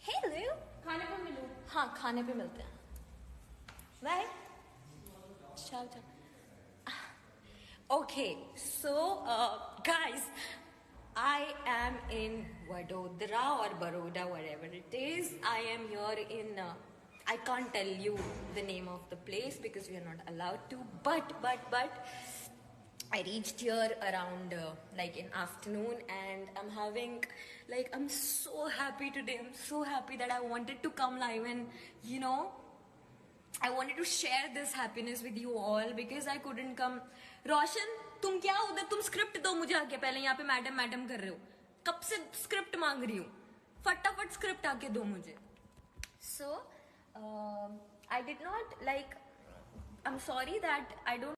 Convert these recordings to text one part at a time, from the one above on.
Hello, खाने पे मिलो। हाँ खाने पे मिलते हैं। Bye. ciao ciao. Okay, so guys, I am in Vadodara or Baroda, whatever it is. I am here in. I can't tell you the name of the place because we are not allowed to. But I reached here around like in afternoon, and I'm having like I'm so happy today. I'm so happy that I wanted to come live and I wanted to share this happiness with you all because I couldn't come. रोशन, तुम क्या उधर तुम script दो मुझे आके, पहले यहाँ पे मैडम मैडम कर रहे हो, कब से स्क्रिप्ट मांग रही हूँ, फटाफट स्क्रिप्ट आके दो मुझे. So I did not like. I'm sorry that I don't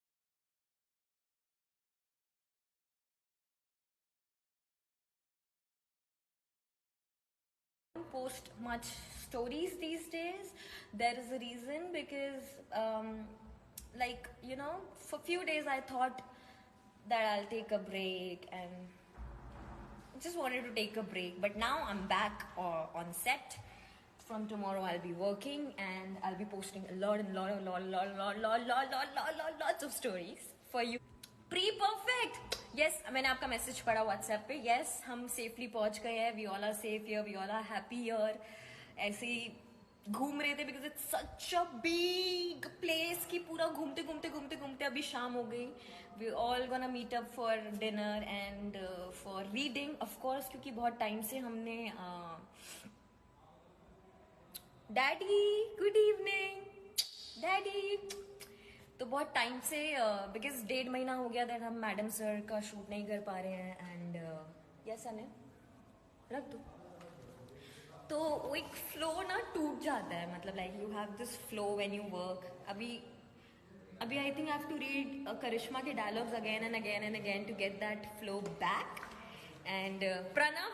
post much stories these days. There is a reason because like for few days I thought that I'll take a break and just wanted to take a break, but now I'm back on set. From tomorrow I'll be working and I'll be posting a lot lots of stories for you. Pre perfect. Yes, मैंने आपका message पढ़ा WhatsApp पे. Yes, हम safely पहुंच गए हैं. We all are safe here, we all are happy here. ऐसे ही घूम रहे थे because it's such a big place कि पूरा घूमते घूमते घूमते घूमते अभी शाम हो गई. We all gonna meet up for dinner and for reading of course, क्योंकि बहुत टाइम से हमने डैडी गुड इवनिंग डैडी. तो बहुत टाइम से बिकॉज 1.5 महीना हो गया दैट हम मैडम सर का शूट नहीं कर पा रहे हैं. एंड यस अने रख दो. तो वो एक फ्लो ना टूट जाता है, मतलब like you have this flow when you work. अभी I think I have to read Karishma के dialogues again and again and again to get that flow back. And Pranav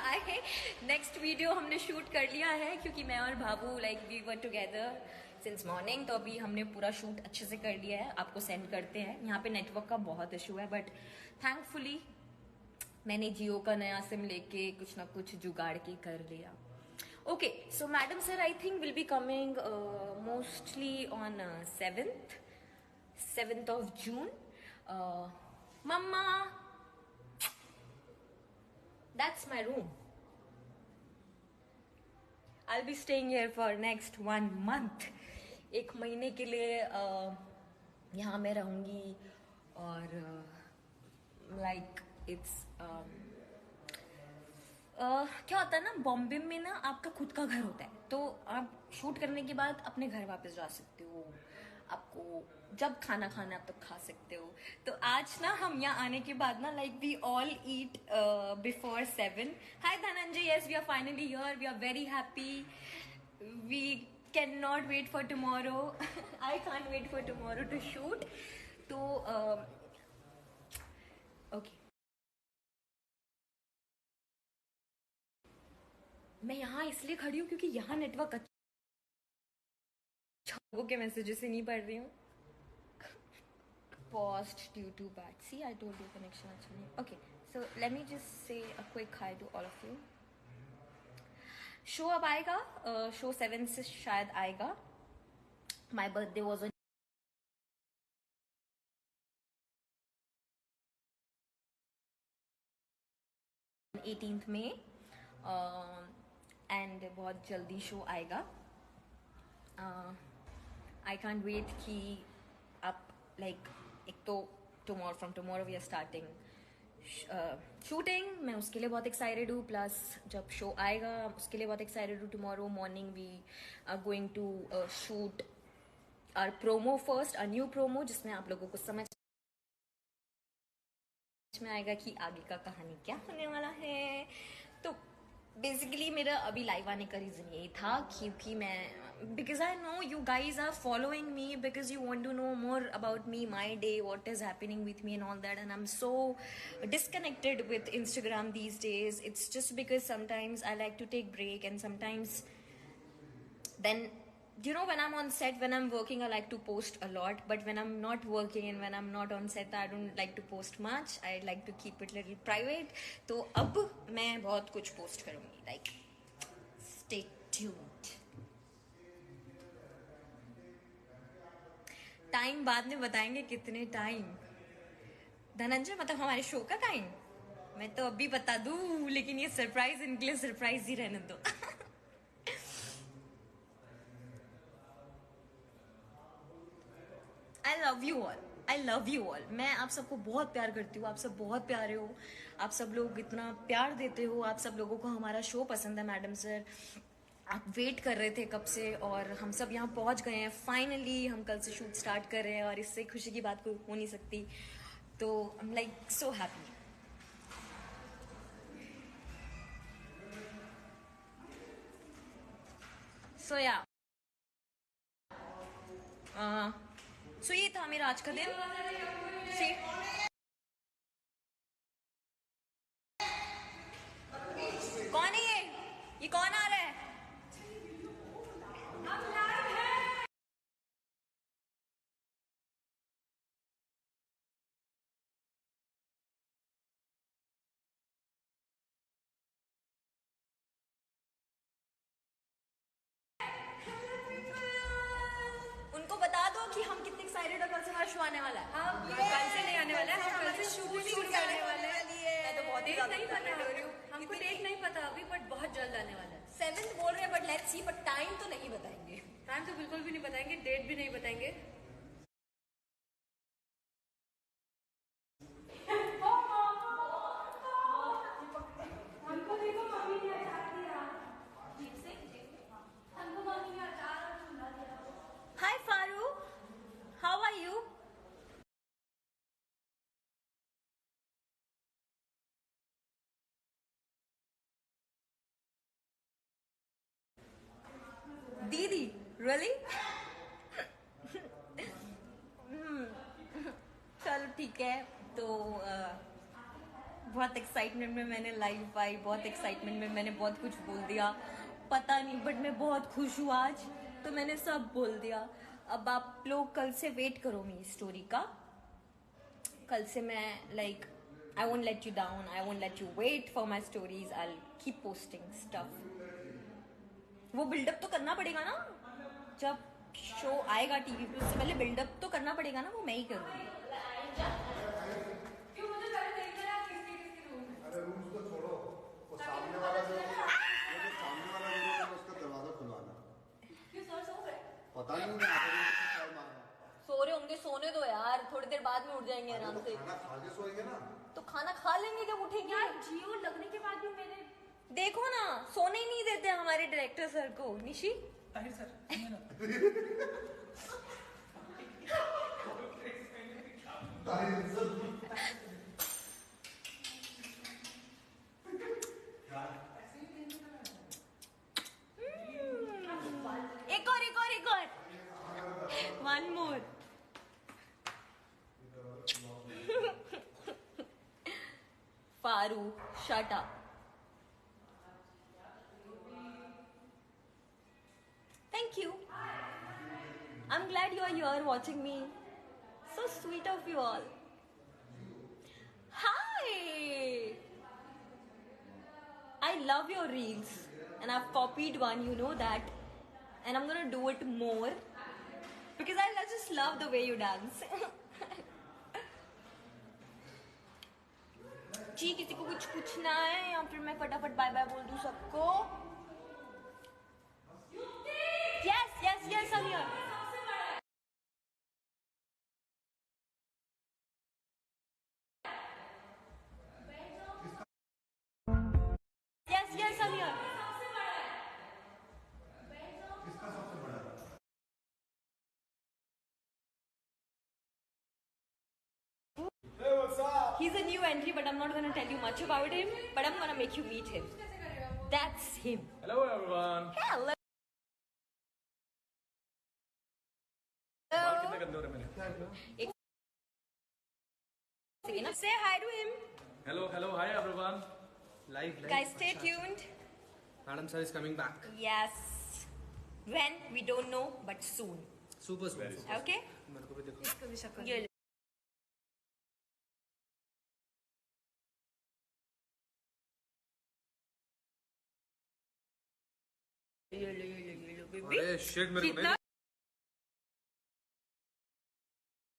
आए. नेक्स्ट वीडियो हमने शूट कर लिया है क्योंकि मैं और भाभू like we were together since morning. तो अभी हमने पूरा शूट अच्छे से कर लिया है, आपको सेंड करते हैं. यहाँ पे नेटवर्क का बहुत इशू है बट थैंकफुली मैंने जियो का नया सिम लेके कुछ ना कुछ जुगाड़ के कर लिया. Okay, so madam sir I think will be coming mostly on 7th of June. Mamma, that's my room. I'll be staying here for next 1 month. 1 महीने के लिए यहाँ मैं रहूंगी. और लाइक इट्स क्या होता है ना, बॉम्बे में ना आपका खुद का घर होता है, तो आप शूट करने के बाद अपने घर वापस जा सकते हो. आपको जब खाना खाना है आप तब खा सकते हो. तो आज ना हम यहाँ आने के बाद ना like we all eat before 7. Hi Dhananjay, yes we are finally here, we are very happy. We can not wait for tomorrow. I can't wait for tomorrow to shoot. तो ओके, मैं यहाँ इसलिए खड़ी हूँ क्योंकि यहाँ नेटवर्क अच्छा. लोगों के मैसेजेस ही नहीं पढ़ रही हूँ. Paused due to bad. See, I told you connection अच्छा नहीं. Okay, so let me just say a quick hi to all of you. Show अब आएगा, शो 7 से शायद आएगा. My birthday was on 18th May. And बहुत जल्दी show आएगा. आई कांट वेट कि आप लाइक एक तो from tomorrow we are starting shooting. मैं उसके लिए बहुत एक्साइटेड हूँ. प्लस जब शो आएगा उसके लिए बहुत एक्साइटेड हूँ. Tomorrow morning we are going to shoot our promo first, a new promo जिसमें आप लोगों को समझ में आएगा कि आगे का कहानी क्या होने वाला है. तो बेसिकली मेरा अभी लाइव आने का रीजन यही था क्योंकि मैं because I know you guys are following me because you want to know more about me, my day, what is happening with me and all that. And I am so disconnected with Instagram these days. It's just because sometimes I like to take break and sometimes then when I'm on set, when I'm working, I like to post a lot, but when I'm not working and when I'm not on set, I don't like to post much. I like to keep it little private. तो अब मैं बहुत कुछ post करूँगी, like stay tuned. Time बाद में बताएंगे कितने टाइम। धनंजय मतलब हमारे शो का टाइम मैं तो अभी बता दूं, लेकिन ये सरप्राइज इनके लिए सरप्राइज ही रहने दो। I love you all, I love you all. मैं आप सबको बहुत प्यार करती हूँ, आप सब बहुत प्यारे हो, आप सब लोग इतना प्यार देते हो, आप सब लोगों को हमारा शो पसंद है। मैडम सर आप वेट कर रहे थे कब से और हम सब यहाँ पहुँच गए हैं फाइनली। हम कल से शूट स्टार्ट कर रहे हैं और इससे खुशी की बात कोई हो नहीं सकती। तो I am like so happy. So yeah so ये था मेरा आज का दिन। See? कौन है ये कौन आ रहा है? उनको बता दो कि हम कितने एक्साइटेड है, कल से हमारा शो आने वाला है। हम कल से नहीं आने वाला है, हम कल से शूट करने वाले हैं। मैं तो बहुत डेट नहीं पता, हमको डेट नहीं पता अभी, बट बहुत जल्द आने वाला है। 7th बोल रहे हैं, but let's see. But time तो नहीं बताएंगे। टाइम तो बिल्कुल भी नहीं बताएंगे, डेट भी नहीं बताएंगे। हाय फारू, हाउ आर यू? दीदी रियली? चलो ठीक है। तो बहुत एक्साइटमेंट में मैंने लाइव आई, बहुत एक्साइटमेंट में मैंने बहुत कुछ बोल दिया, पता नहीं, बट मैं बहुत खुश हूँ आज। तो मैंने सब बोल दिया। अब आप लोग कल से वेट करो मेरी स्टोरी का। कल से मैं like I won't let you down, I won't let you wait for my stories, I keep posting stuff. वो बिल्डअप तो करना पड़ेगा ना, जब शो आएगा टीवी पे उससे पहले बिल्डअप तो करना पड़ेगा ना, वो मैं ही करूँगी। अरे रूम्स को छोड़ो, वो सामने वाला जो सामने वाला रूम है उसका दरवाजा खुलवाना। क्यों सर सो रहे? पता नहीं मैं आधे घंटे से ट्राई मारा। सो रहे होंगे, सोने दो यार, थोड़ी देर बाद में उठ जाएंगे आराम से। खाना खा के सोएंगे ना। तो खाना खा लेंगे जब उठेंगे। यार जियो लगने के बाद भी मैंने देखो ना, सोने ही नहीं देते हमारे डायरेक्टर सर को। निशी ताहिर सर एक और एक और एक और, वन मोर। फारू shut up. Thank you. I'm glad you are here watching me. So sweet of you all. Hi! I love your reels and I've copied one, you know that. And I'm gonna do it more because I just love the way you dance. जी किसी को कुछ पूछना है या फिर मैं फटाफट bye bye बोल दूं सबको? Yes, I'm here. Yes, I'm here. Hey, what's up? He's a new entry, but I'm not gonna tell you much about him. But I'm gonna make you meet him. That's him. Hello everyone. Hello. बाल कितने गंदे हो रहे मेरे? Say hi to him. Hello, hi everyone. Live. Guys, stay tuned. Madam sir is coming back. Yes. When? We don't know, but soon. Super soon. Okay? मेरे को भी देखो. You'll अरे शिट मेरे को कितना